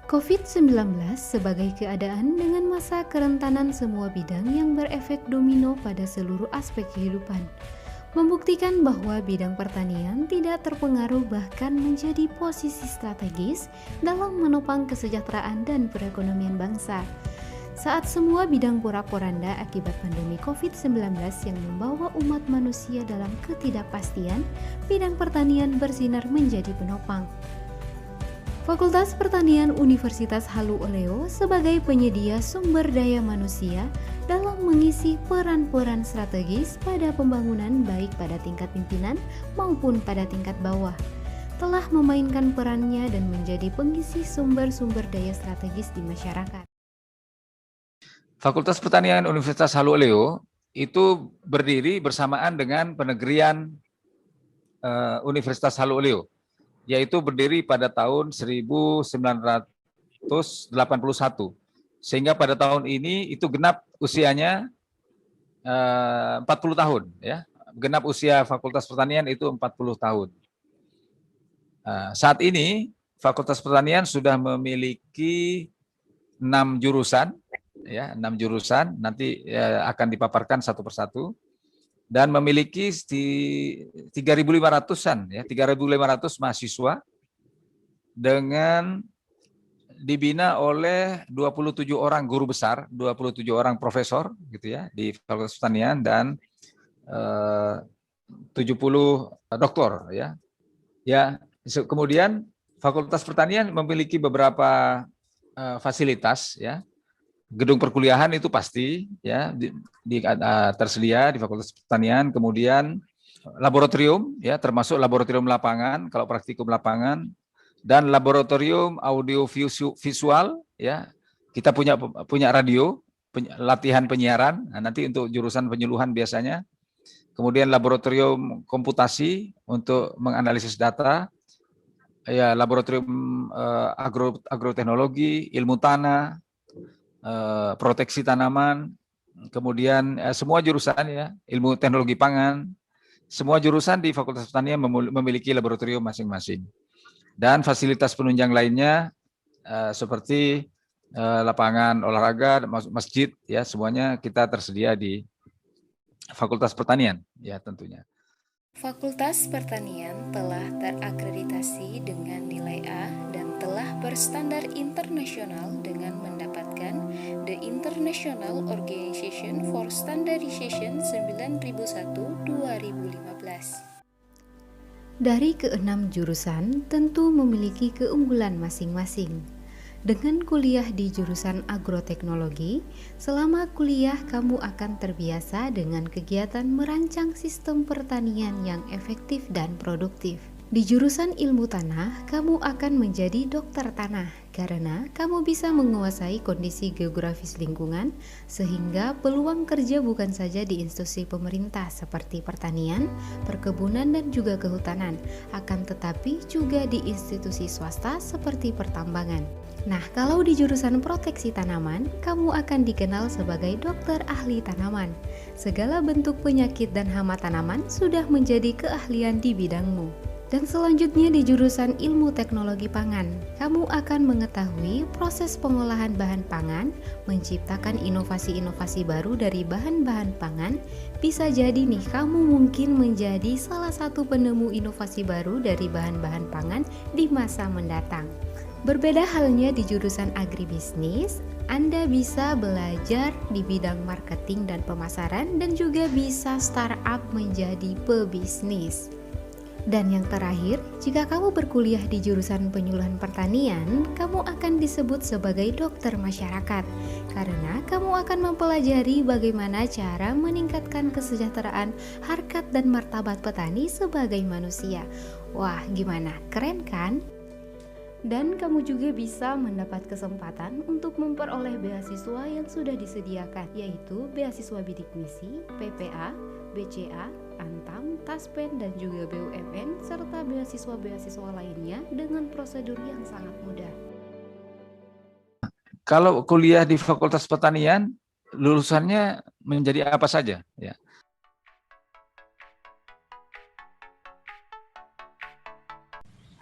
COVID-19 sebagai keadaan dengan masa kerentanan semua bidang yang berefek domino pada seluruh aspek kehidupan, membuktikan bahwa bidang pertanian tidak terpengaruh bahkan menjadi posisi strategis dalam menopang kesejahteraan dan perekonomian bangsa. Saat semua bidang porak-poranda akibat pandemi COVID-19 yang membawa umat manusia dalam ketidakpastian, bidang pertanian bersinar menjadi penopang. Fakultas Pertanian Universitas Halu Oleo sebagai penyedia sumber daya manusia dalam mengisi peran-peran strategis pada pembangunan baik pada tingkat pimpinan maupun pada tingkat bawah, telah memainkan perannya dan menjadi pengisi sumber-sumber daya strategis di masyarakat. Fakultas Pertanian Universitas Halu Oleo itu berdiri bersamaan dengan penegrian Universitas Halu Oleo, yaitu berdiri pada tahun 1981. Sehingga pada tahun ini itu genap usianya 40 tahun. Ya. Genap usia Fakultas Pertanian itu 40 tahun. Saat ini Fakultas Pertanian sudah memiliki 6 jurusan, ya, 6 jurusan, nanti akan dipaparkan satu persatu. Dan memiliki 3.500-an, ya, 3.500 mahasiswa dengan dibina oleh 27 orang guru besar, 27 orang profesor gitu ya di Fakultas Pertanian dan 70 doktor ya. Ya, kemudian Fakultas Pertanian memiliki beberapa fasilitas ya. Gedung perkuliahan itu pasti ya tersedia di Fakultas Pertanian, kemudian laboratorium ya termasuk laboratorium lapangan kalau praktikum lapangan dan laboratorium audio visual ya. Kita punya radio, latihan penyiaran, nah, nanti untuk jurusan penyuluhan biasanya. Kemudian laboratorium komputasi untuk menganalisis data. Ya, laboratorium agroteknologi, ilmu tanah, proteksi tanaman, kemudian semua jurusan ya, ilmu teknologi pangan, semua jurusan di Fakultas Pertanian memiliki laboratorium masing-masing. Dan fasilitas penunjang lainnya seperti lapangan olahraga, masjid ya, semuanya kita tersedia di Fakultas Pertanian ya tentunya. Fakultas Pertanian telah terakreditasi dengan nilai A dan telah berstandar internasional dengan mendapatkan The International Organization for Standardization 9001-2015. Dari keenam jurusan tentu memiliki keunggulan masing-masing. Dengan kuliah di jurusan agroteknologi, selama kuliah kamu akan terbiasa dengan kegiatan merancang sistem pertanian yang efektif dan produktif. Di jurusan ilmu tanah, kamu akan menjadi dokter tanah karena kamu bisa menguasai kondisi geografis lingkungan sehingga peluang kerja bukan saja di institusi pemerintah seperti pertanian, perkebunan dan juga kehutanan, akan tetapi juga di institusi swasta seperti pertambangan. Nah, kalau di jurusan proteksi tanaman, kamu akan dikenal sebagai dokter ahli tanaman. Segala bentuk penyakit dan hama tanaman sudah menjadi keahlian di bidangmu. Dan selanjutnya di jurusan ilmu teknologi pangan, kamu akan mengetahui proses pengolahan bahan pangan, menciptakan inovasi-inovasi baru dari bahan-bahan pangan. Bisa jadi nih kamu mungkin menjadi salah satu penemu inovasi baru dari bahan-bahan pangan di masa mendatang. Berbeda halnya di jurusan agribisnis, Anda bisa belajar di bidang marketing dan pemasaran dan juga bisa startup menjadi pebisnis. Dan yang terakhir, jika kamu berkuliah di jurusan penyuluhan pertanian, kamu akan disebut sebagai dokter masyarakat karena kamu akan mempelajari bagaimana cara meningkatkan kesejahteraan, harkat dan martabat petani sebagai manusia. Wah, gimana? Keren kan? Dan kamu juga bisa mendapat kesempatan untuk memperoleh beasiswa yang sudah disediakan, yaitu beasiswa bidik misi, PPA, BCA, Antam, Taspen, dan juga BUMN, serta beasiswa-beasiswa lainnya dengan prosedur yang sangat mudah. Kalau kuliah di Fakultas Pertanian, lulusannya menjadi apa saja? Ya.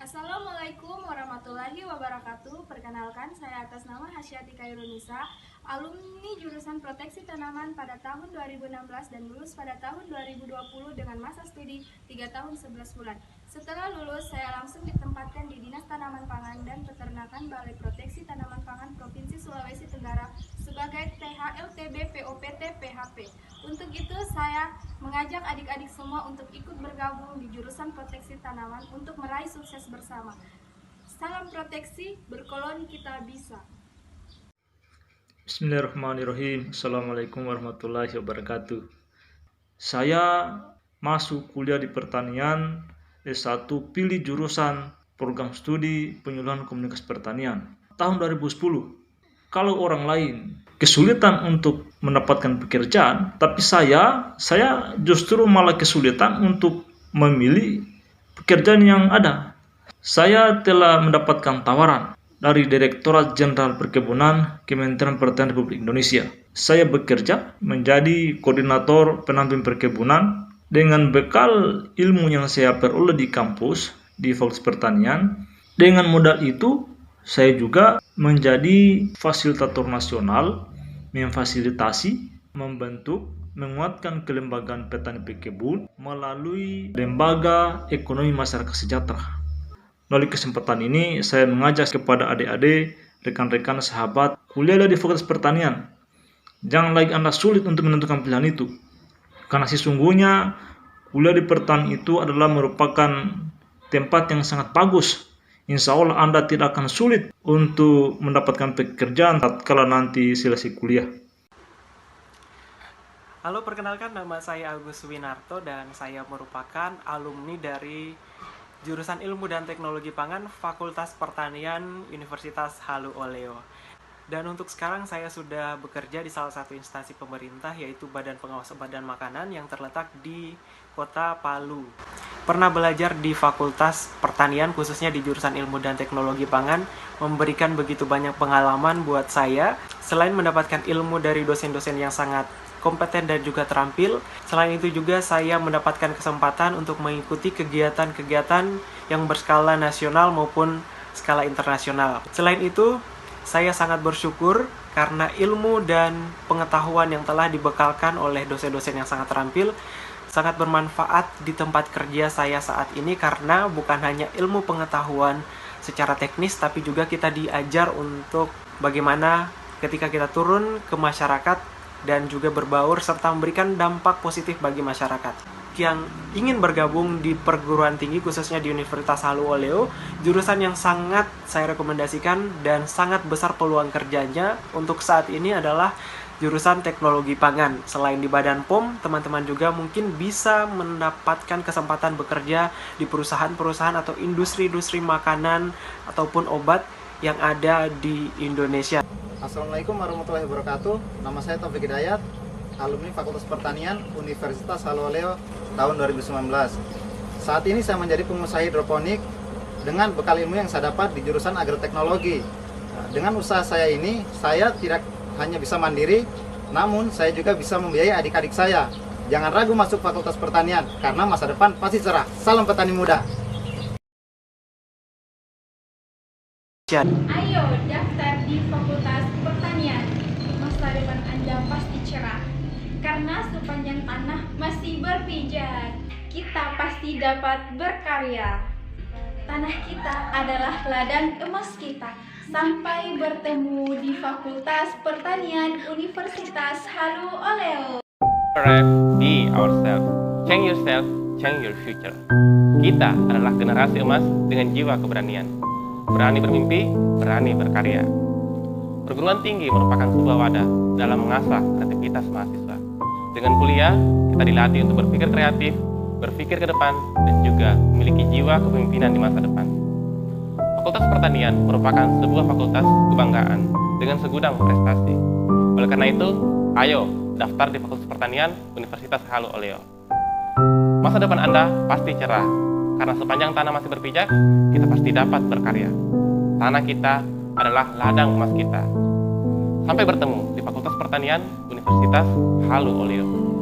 Assalamualaikum warahmatullahi warahmatullahi wabarakatuh. Perkenalkan, saya atas nama Hasyati Kairunisa, alumni jurusan Proteksi Tanaman pada tahun 2016 dan lulus pada tahun 2020 dengan masa studi 3 tahun 11 bulan. Setelah lulus, saya langsung ditempatkan di Dinas Tanaman Pangan dan Peternakan Balai Proteksi Tanaman Pangan Provinsi Sulawesi Tenggara sebagai THLTB POPT PHP. Untuk itu, saya mengajak adik-adik semua untuk ikut bergabung di jurusan Proteksi Tanaman untuk meraih sukses bersama. Salam proteksi, berkoloni kita bisa. Bismillahirrahmanirrahim. Assalamualaikum warahmatullahi wabarakatuh. Saya masuk kuliah di pertanian S1, pilih jurusan program studi penyuluhan komunikasi pertanian tahun 2010. Kalau orang lain kesulitan untuk mendapatkan pekerjaan, tapi saya justru malah kesulitan untuk memilih pekerjaan yang ada. Saya telah mendapatkan tawaran dari Direktorat Jenderal Perkebunan Kementerian Pertanian Republik Indonesia. Saya bekerja menjadi koordinator pendamping perkebunan dengan bekal ilmu yang saya peroleh di kampus di Fakultas Pertanian. Dengan modal itu, saya juga menjadi fasilitator nasional, memfasilitasi, membentuk, menguatkan kelembagaan petani pekebun melalui Lembaga Ekonomi Masyarakat Sejahtera. Melalui kesempatan ini, saya mengajak kepada adik-adik, rekan-rekan, sahabat, kuliahlah di Fakultas Pertanian. Jangan lagi Anda sulit untuk menentukan pilihan itu. Karena sesungguhnya, kuliah di pertanian itu adalah merupakan tempat yang sangat bagus. Insya Allah Anda tidak akan sulit untuk mendapatkan pekerjaan tatkala nanti selesai kuliah. Halo, perkenalkan, nama saya Agus Winarto dan saya merupakan alumni dari Jurusan Ilmu dan Teknologi Pangan Fakultas Pertanian Universitas Halu Oleo. Dan untuk sekarang saya sudah bekerja di salah satu instansi pemerintah, yaitu Badan Pengawas Obat dan Makanan yang terletak di Kota Palu. Pernah belajar di Fakultas Pertanian, khususnya di jurusan Ilmu dan Teknologi Pangan, memberikan begitu banyak pengalaman buat saya. Selain mendapatkan ilmu dari dosen-dosen yang sangat kompeten dan juga terampil, selain itu juga saya mendapatkan kesempatan untuk mengikuti kegiatan-kegiatan yang berskala nasional maupun skala internasional. Selain itu, saya sangat bersyukur karena ilmu dan pengetahuan yang telah dibekalkan oleh dosen-dosen yang sangat terampil sangat bermanfaat di tempat kerja saya saat ini, karena bukan hanya ilmu pengetahuan secara teknis, tapi juga kita diajar untuk bagaimana ketika kita turun ke masyarakat dan juga berbaur serta memberikan dampak positif bagi masyarakat. Yang ingin bergabung di perguruan tinggi, khususnya di Universitas Halu Oleo, jurusan yang sangat saya rekomendasikan dan sangat besar peluang kerjanya untuk saat ini adalah jurusan Teknologi Pangan. Selain di Badan POM, teman-teman juga mungkin bisa mendapatkan kesempatan bekerja di perusahaan-perusahaan atau industri-industri makanan ataupun obat yang ada di Indonesia. Assalamualaikum warahmatullahi wabarakatuh. Nama saya Taufik Hidayat, alumni Fakultas Pertanian Universitas Halu Oleo tahun 2019. Saat ini saya menjadi pengusaha hidroponik dengan bekal ilmu yang saya dapat di jurusan agroteknologi. Dengan usaha saya ini, saya tidak hanya bisa mandiri, namun saya juga bisa membiayai adik-adik saya. Jangan ragu masuk Fakultas Pertanian, karena masa depan pasti cerah. Salam petani muda. Ayo daftar di Fakultas Pertanian. Masa depan Anda pasti cerah, karena sepanjang tanah masih berpijak, kita pasti dapat berkarya. Tanah kita adalah ladang emas kita. Sampai bertemu di Fakultas Pertanian Universitas Halu Oleo. Be ourselves. Change yourself, change your future. Kita adalah generasi emas dengan jiwa keberanian. Berani bermimpi, berani berkarya. Perguruan tinggi merupakan sebuah wadah dalam mengasah kreativitas mahasiswa. Dengan kuliah, kita dilatih untuk berpikir kreatif, berpikir ke depan, dan juga memiliki jiwa kepemimpinan di masa depan. Fakultas Pertanian merupakan sebuah fakultas kebanggaan dengan segudang prestasi. Oleh karena itu, ayo daftar di Fakultas Pertanian Universitas Halu Oleo. Masa depan Anda pasti cerah, karena sepanjang tanah masih berpijak, kita pasti dapat berkarya. Tanah kita adalah ladang emas kita. Sampai bertemu di Fakultas Pertanian Universitas Halu Oleo.